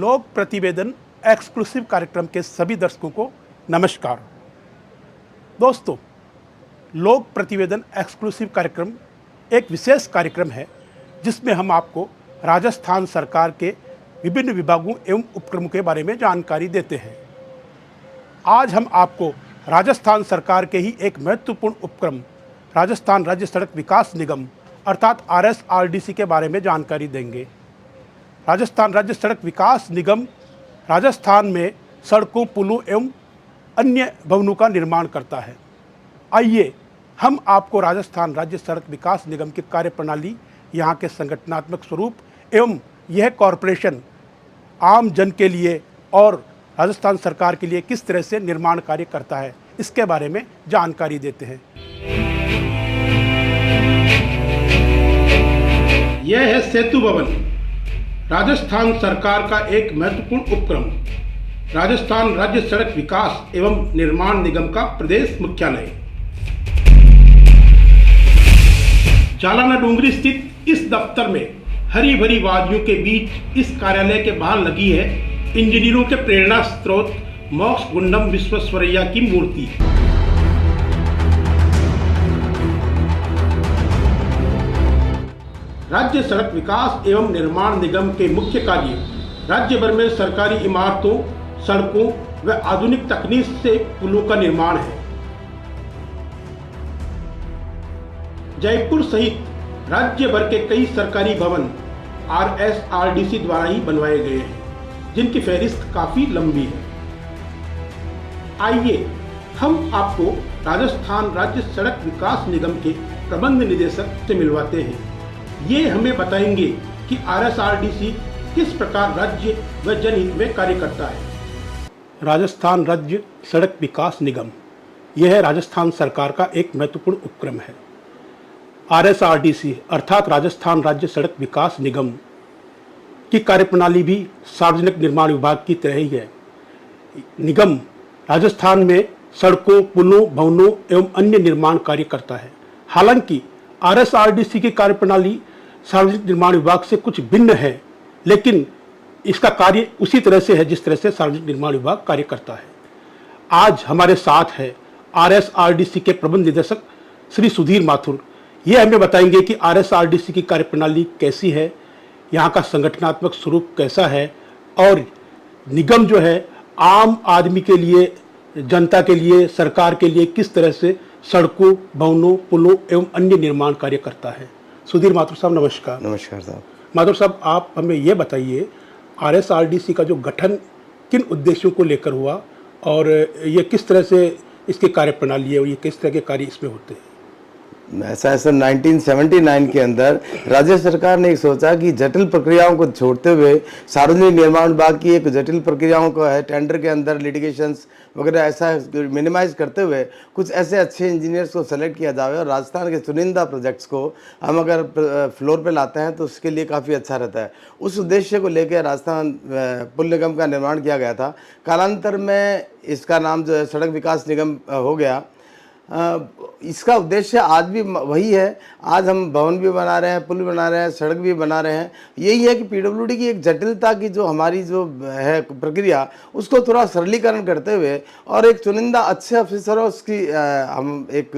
लोक प्रतिवेदन एक्सक्लूसिव कार्यक्रम के सभी दर्शकों को नमस्कार। दोस्तों, लोक प्रतिवेदन एक्सक्लूसिव कार्यक्रम एक विशेष कार्यक्रम है जिसमें हम आपको राजस्थान सरकार के विभिन्न विभागों एवं उपक्रमों के बारे में जानकारी देते हैं। आज हम आपको राजस्थान सरकार के ही एक महत्वपूर्ण उपक्रम राजस्थान राज्य सड़क विकास निगम अर्थात RSRDC के बारे में जानकारी देंगे। राजस्थान राज्य सड़क विकास निगम राजस्थान में सड़कों, पुलों एवं अन्य भवनों का निर्माण करता है। आइए हम आपको राजस्थान राज्य सड़क विकास निगम की कार्यप्रणाली, यहाँ के संगठनात्मक स्वरूप एवं यह कॉरपोरेशन आम जन के लिए और राजस्थान सरकार के लिए किस तरह से निर्माण कार्य करता है, इसके बारे में जानकारी देते हैं। यह है सेतु भवन, राजस्थान सरकार का एक महत्वपूर्ण उपक्रम, राजस्थान राज्य सड़क विकास एवं निर्माण निगम का प्रदेश मुख्यालय। जालाना डूंगरी स्थित इस दफ्तर में हरी भरी वादियों के बीच इस कार्यालय के बाहर लगी है इंजीनियरों के प्रेरणा स्रोत मोक्ष गुंडम विश्वेश्वरैया की मूर्ति। राज्य सड़क विकास एवं निर्माण निगम के मुख्य कार्य राज्य भर में सरकारी इमारतों, सड़कों व आधुनिक तकनीक से पुलों का निर्माण है। जयपुर सहित राज्य भर के कई सरकारी भवन RSRDC द्वारा ही बनवाए गए हैं, जिनकी फहरिस्त काफी लंबी है। आइए हम आपको राजस्थान राज्य सड़क विकास निगम के प्रबंध निदेशक से मिलवाते हैं। ये हमें बताएंगे कि RSRDC किस प्रकार राज्य व जनहित में कार्य करता है। राजस्थान राज्य सड़क विकास निगम यह राजस्थान सरकार का एक महत्वपूर्ण उपक्रम है। RSRDC अर्थात राजस्थान राज्य सड़क विकास निगम की कार्यप्रणाली भी सार्वजनिक निर्माण विभाग की तरह ही है। निगम राजस्थान में सड़कों, पुलों, भवनों एवं अन्य निर्माण कार्य करता है। हालांकि RSRDC की कार्यप्रणाली सार्वजनिक निर्माण विभाग से कुछ भिन्न है, लेकिन इसका कार्य उसी तरह से है जिस तरह से सार्वजनिक निर्माण विभाग कार्य करता है। आज हमारे साथ है RSRDC के प्रबंध निदेशक श्री सुधीर माथुर। ये हमें बताएंगे कि RSRDC की कार्यप्रणाली कैसी है, यहाँ का संगठनात्मक स्वरूप कैसा है और निगम जो है आम आदमी के लिए, जनता के लिए, सरकार के लिए किस तरह से सड़कों, भवनों, पुलों एवं अन्य निर्माण कार्य करता है। सुधीर माथुर साहब नमस्कार। नमस्कार साहब। माथुर साहब, आप हमें ये बताइए RSRDC का जो गठन किन उद्देश्यों को लेकर हुआ और ये किस तरह से इसकी कार्यप्रणाली है और ये किस तरह के कार्य इसमें होते हैं। ऐसा 1979 के अंदर राज्य सरकार ने सोचा कि जटिल प्रक्रियाओं को छोड़ते हुए सार्वजनिक निर्माण विभाग की एक जटिल प्रक्रियाओं को है टेंडर के अंदर लिटिगेशंस वगैरह ऐसा मिनिमाइज करते हुए कुछ ऐसे अच्छे इंजीनियर्स को सेलेक्ट किया जाए और राजस्थान के चुनिंदा प्रोजेक्ट्स को हम अगर फ्लोर पे लाते हैं तो उसके लिए काफ़ी अच्छा रहता है। उस उद्देश्य को लेकर राजस्थान पुल निगम का निर्माण किया गया था। कालांतर में इसका नाम जो है सड़क विकास निगम हो गया। इसका उद्देश्य आज भी वही है। आज हम भवन भी बना रहे हैं, पुल भी बना रहे हैं, सड़क भी बना रहे हैं। यही है कि PWD की एक जटिलता की जो हमारी जो है प्रक्रिया, उसको थोड़ा सरलीकरण करते हुए और एक चुनिंदा अच्छे अफसरों की हम एक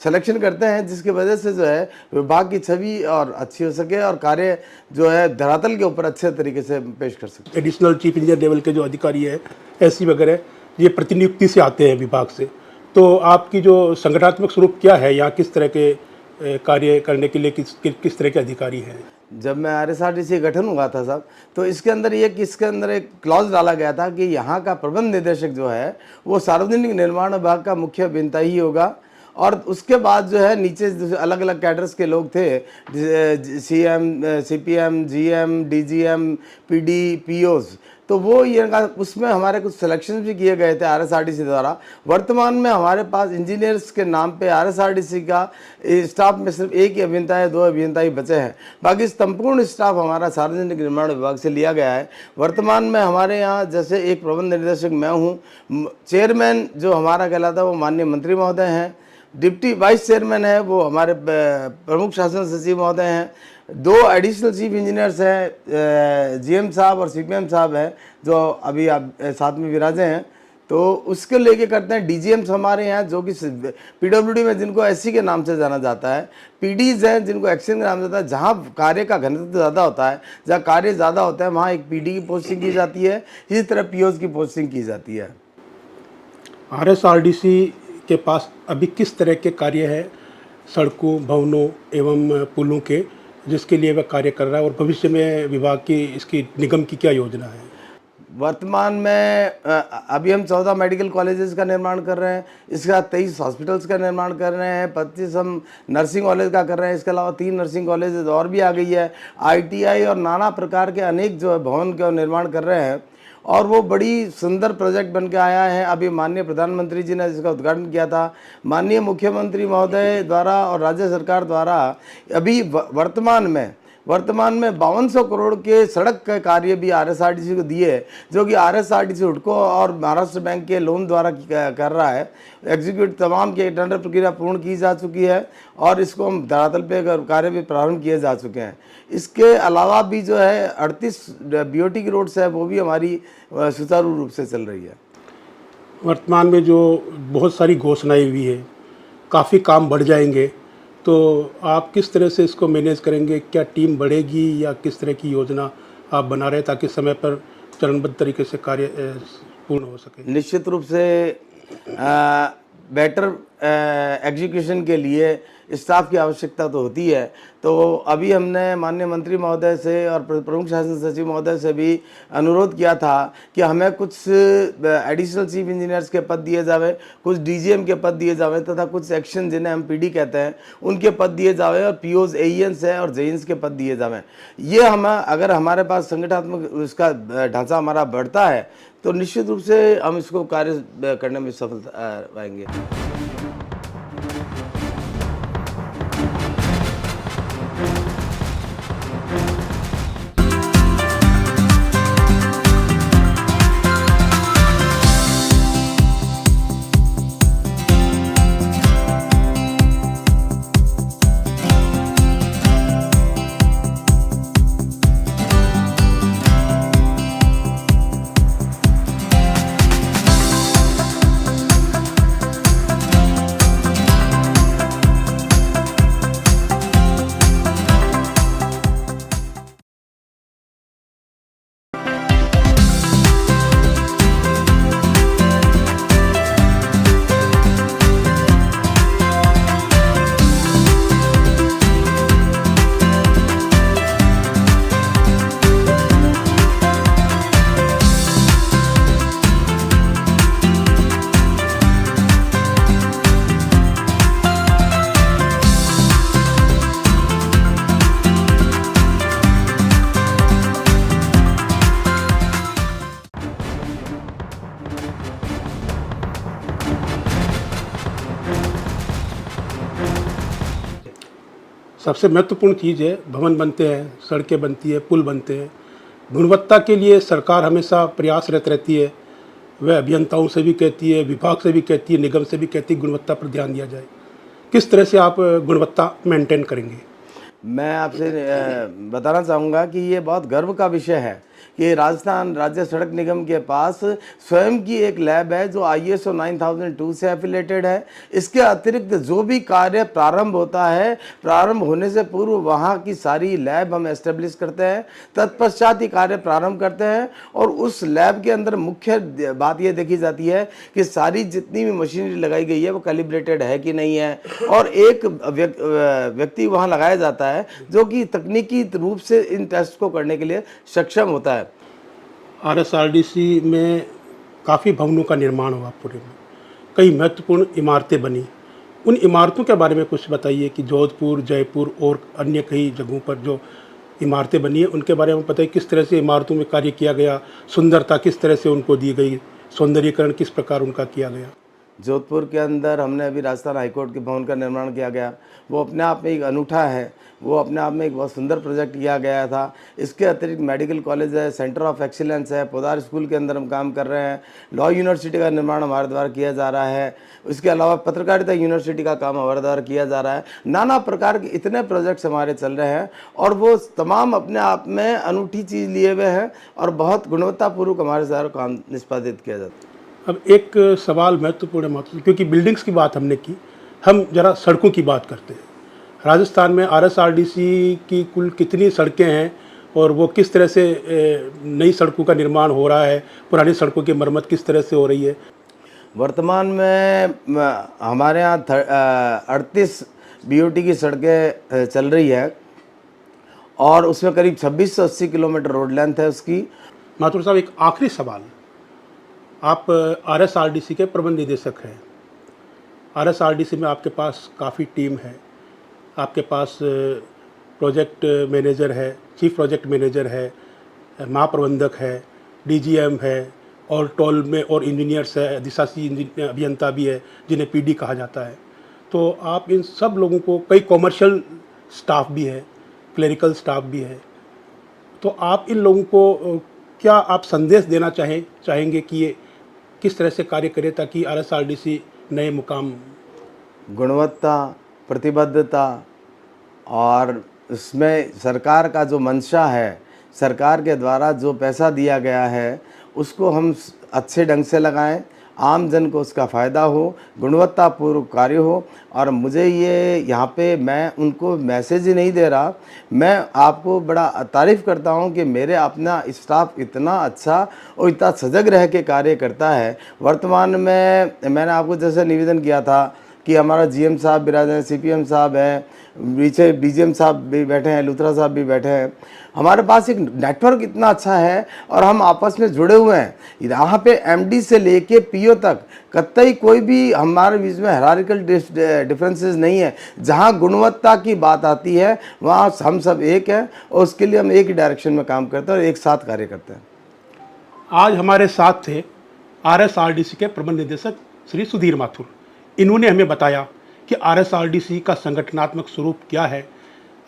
सिलेक्शन करते हैं, जिसकी वजह से जो है विभाग की छवि और अच्छी हो सके और कार्य जो है धरातल के ऊपर अच्छे तरीके से पेश कर सके। एडिशनल चीफ इंजीनियर लेवल के जो अधिकारी है, SC वगैरह, ये प्रतिनियुक्ति से आते हैं विभाग से। तो आपकी जो संगठनात्मक स्वरूप क्या है, यहाँ किस तरह के कार्य करने के लिए किस तरह के अधिकारी हैं। जब मैं RSRDC गठन हुआ था साहब, तो इसके अंदर एक क्लॉज डाला गया था कि यहाँ का प्रबंध निदेशक जो है वो सार्वजनिक निर्माण विभाग का मुख्य अभियंता ही होगा और उसके बाद जो है नीचे अलग अलग कैडर्स के लोग थे, CM, CPM, GM, DGM, PD, POs, तो वो ये उसमें हमारे कुछ सिलेक्शन भी किए गए थे RSRDC द्वारा। वर्तमान में हमारे पास इंजीनियर्स के नाम पे RSRDC का स्टाफ में सिर्फ एक ही अभियंता है, 2 अभियंता ही बचे हैं। बाकी संपूर्ण स्टाफ हमारा सार्वजनिक निर्माण विभाग से लिया गया है। वर्तमान में हमारे यहाँ जैसे एक प्रबंध निदेशक मैं हूँ, चेयरमैन जो हमारा कहलाता है वो माननीय मंत्री महोदय हैं, डिप्टी वाइस चेयरमैन है वो हमारे प्रमुख शासन सचिव महोदय हैं, 2 एडिशनल चीफ इंजीनियर्स हैं, जीएम साहब और सीपीएम साहब हैं जो अभी आप साथ में विराजे हैं। तो उसके लेके करते हैं डीजीएम्स हमारे यहाँ जो कि पीडब्ल्यूडी में जिनको एससी के नाम से जाना जाता है, पीडीज हैं जिनको एक्शन के नाम से जाता है। जहाँ कार्य का घनत्व ज़्यादा होता है, जहाँ कार्य ज़्यादा होता है वहाँ एक पीडी की पोस्टिंग की जाती है, इसी तरह पीओज की पोस्टिंग की जाती है। आरएसआरडीसी के पास अभी किस तरह के कार्य है सड़कों, भवनों एवं पुलों के, जिसके लिए वह कार्य कर रहा है, और भविष्य में विभाग की इसकी निगम की क्या योजना है? वर्तमान में अभी हम 14 मेडिकल कॉलेजेस का निर्माण कर रहे हैं, इसके बाद 23 हॉस्पिटल्स का निर्माण कर रहे हैं, 25 हम नर्सिंग कॉलेज का कर रहे हैं, इसके अलावा 3 नर्सिंग कॉलेजेस और भी आ गई है, आईटीआई और नाना प्रकार के अनेक जो है भवन का निर्माण कर रहे हैं और वो बड़ी सुंदर प्रोजेक्ट बन के आया है। अभी माननीय प्रधानमंत्री जी ने इसका उद्घाटन किया था, माननीय मुख्यमंत्री महोदय द्वारा और राज्य सरकार द्वारा अभी वर्तमान में 5200 करोड़ के सड़क का कार्य भी आरएसआरटीसी को दिए, जो कि आरएसआरटीसी हुडको और महाराष्ट्र बैंक के लोन द्वारा कर रहा है। एग्जीक्यूट तमाम के टेंडर प्रक्रिया पूर्ण की जा चुकी है और इसको हम धरातल पे कार्य भी प्रारंभ किए जा चुके हैं। इसके अलावा भी जो है 38 बीओटी की रोड्स है वो भी हमारी सुचारू रूप से चल रही है। वर्तमान में जो बहुत सारी घोषणाएं हुई है, काफ़ी काम बढ़ जाएंगे, तो आप किस तरह से इसको मैनेज करेंगे? क्या टीम बढ़ेगी या किस तरह की योजना आप बना रहे हैं ताकि समय पर चरणबद्ध तरीके से कार्य पूर्ण हो सके? निश्चित रूप से बेटर एग्जीक्यूशन के लिए स्टाफ की आवश्यकता तो होती है। तो अभी हमने माननीय मंत्री महोदय से और प्रमुख शासन सचिव महोदय से भी अनुरोध किया था कि हमें कुछ एडिशनल चीफ इंजीनियर्स के पद दिए जावे, कुछ डीजीएम के पद दिए जावे तथा कुछ सेक्शन जिन्हें हम पीडी कहते हैं उनके पद दिए जावे और पीओज एईएनस है और जेईएनस के पद दिए जावे। ये हमें अगर हमारे पास संगठनात्मक उसका ढांचा हमारा बढ़ता है तो निश्चित रूप से हम इसको कार्य करने में सफल पाएंगे। सबसे महत्वपूर्ण चीज़ है, भवन बनते हैं, सड़कें बनती है, पुल बनते हैं, गुणवत्ता के लिए सरकार हमेशा प्रयासरत रहती है। वह अभियंताओं से भी कहती है, विभाग से भी कहती है, निगम से भी कहती है गुणवत्ता पर ध्यान दिया जाए। किस तरह से आप गुणवत्ता मेंटेन करेंगे? मैं आपसे बताना चाहूँगा कि ये बहुत गर्व का विषय है कि राजस्थान राज्य सड़क निगम के पास स्वयं की एक लैब है जो ISO 9002 से एफिलेटेड है। इसके अतिरिक्त जो भी कार्य प्रारंभ होता है, प्रारंभ होने से पूर्व वहाँ की सारी लैब हम एस्टेब्लिश करते हैं, तत्पश्चात ही कार्य प्रारंभ करते हैं। और उस लैब के अंदर मुख्य बात ये देखी जाती है कि सारी जितनी भी मशीनरी लगाई गई है वो कैलिब्रेटेड है कि नहीं है, और एक व्यक्ति वहाँ लगाया जाता है जो कि तकनीकी रूप से इन टेस्ट को करने के लिए सक्षम होता है। आरएसआरडीसी में काफ़ी भवनों का निर्माण हुआ, पूरे में कई महत्वपूर्ण इमारतें बनी। उन इमारतों के बारे में कुछ बताइए कि जोधपुर, जयपुर और अन्य कई जगहों पर जो इमारतें बनी है उनके बारे में बताइए। किस तरह से इमारतों में कार्य किया गया, सुंदरता किस तरह से उनको दी गई, सौंदर्यीकरण किस प्रकार उनका किया गया? जोधपुर के अंदर हमने अभी राजस्थान हाईकोर्ट के भवन का निर्माण किया गया, वो अपने आप में एक अनूठा है, वो अपने आप में एक बहुत सुंदर प्रोजेक्ट किया गया था। इसके अतिरिक्त मेडिकल कॉलेज है, सेंटर ऑफ एक्सीलेंस है, पोदार स्कूल के अंदर हम काम कर रहे हैं, लॉ यूनिवर्सिटी का निर्माण हमारे द्वारा किया जा रहा है, इसके अलावा पत्रकारिता यूनिवर्सिटी का काम हमारे द्वारा किया जा रहा है। नाना प्रकार के इतने प्रोजेक्ट्स हमारे चल रहे हैं और वो तमाम अपने आप में अनूठी चीज़ लिए हुए हैं और बहुत गुणवत्तापूर्वक हमारे द्वारा काम निष्पादित किया जाता है। अब एक सवाल महत्वपूर्ण, क्योंकि बिल्डिंग्स की बात हमने की, हम जरा सड़कों की बात करते हैं। राजस्थान में आरएसआरडीसी की कुल कितनी सड़कें हैं और वो किस तरह से नई सड़कों का निर्माण हो रहा है, पुरानी सड़कों की मरम्मत किस तरह से हो रही है? वर्तमान में हमारे यहाँ 38 बीओटी की सड़कें चल रही है और उसमें करीब 2680 किलोमीटर रोड लेंथ है उसकी। माथुर साहब, एक आखिरी सवाल, आप आरएसआरडीसी के प्रबंध निदेशक हैं। आरएसआरडीसी में आपके पास काफ़ी टीम है, आपके पास प्रोजेक्ट मैनेजर है, चीफ प्रोजेक्ट मैनेजर है, महाप्रबंधक है, डीजीएम है और टोल में और इंजीनियर्स है, अधिशासी अभियंता भी है जिन्हें पीडी कहा जाता है। तो आप इन सब लोगों को, कई कॉमर्शियल स्टाफ भी है, क्लरिकल स्टाफ भी है, तो आप इन लोगों को क्या आप संदेश देना चाहेंगे कि ये किस तरह से कार्य करे ताकि आरएसआरडीसी नए मुकाम? गुणवत्ता, प्रतिबद्धता और इसमें सरकार का जो मंशा है, सरकार के द्वारा जो पैसा दिया गया है उसको हम अच्छे ढंग से लगाएं, आम जन को उसका फ़ायदा हो, गुणवत्तापूर्ण कार्य हो। और मुझे ये यहाँ पे मैं उनको मैसेज ही नहीं दे रहा, मैं आपको बड़ा तारीफ़ करता हूँ कि मेरे अपना स्टाफ इतना अच्छा और इतना सजग रह के कार्य करता है। वर्तमान में मैंने आपको जैसे निवेदन किया था कि हमारा जीएम साहब विराज हैं, सीपीएम साहब हैं, पीछे डीजीएम साहब भी बैठे हैं, लूथरा साहब भी बैठे हैं। हमारे पास एक नेटवर्क इतना अच्छा है और हम आपस में जुड़े हुए हैं। यहाँ पे एमडी से लेके पीओ तक कतई कोई भी हमारे बीच में हायरार्किकल डिफरेंसेस नहीं है। जहाँ गुणवत्ता की बात आती है वहाँ हम सब एक हैं और उसके लिए हम एक ही डायरेक्शन में काम करते हैं और एक साथ कार्य करते हैं। आज हमारे साथ थे आरएसआरडीसी के प्रबंध निदेशक श्री सुधीर माथुर। इन्होंने हमें बताया कि आरएसआरडीसी का संगठनात्मक स्वरूप क्या है,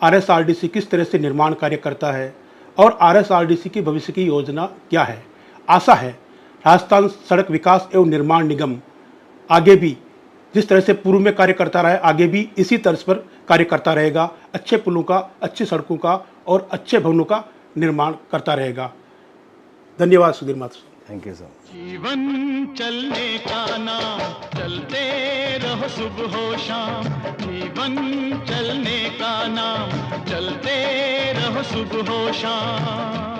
आरएसआरडीसी किस तरह से निर्माण कार्य करता है और आरएसआरडीसी की भविष्य की योजना क्या है। आशा है राजस्थान सड़क विकास एवं निर्माण निगम आगे भी जिस तरह से पूर्व में कार्य करता रहा है, आगे भी इसी तर्ज पर कार्य करता रहेगा, अच्छे पुलों का, अच्छी सड़कों का और अच्छे भवनों का निर्माण करता रहेगा। धन्यवाद Sudhir Mathur. Thank you sir. जीवन चलने का नाम, चलते रहो सुबह हो शाम। जीवन चलने का नाम, चलते रहो सुबह हो शाम।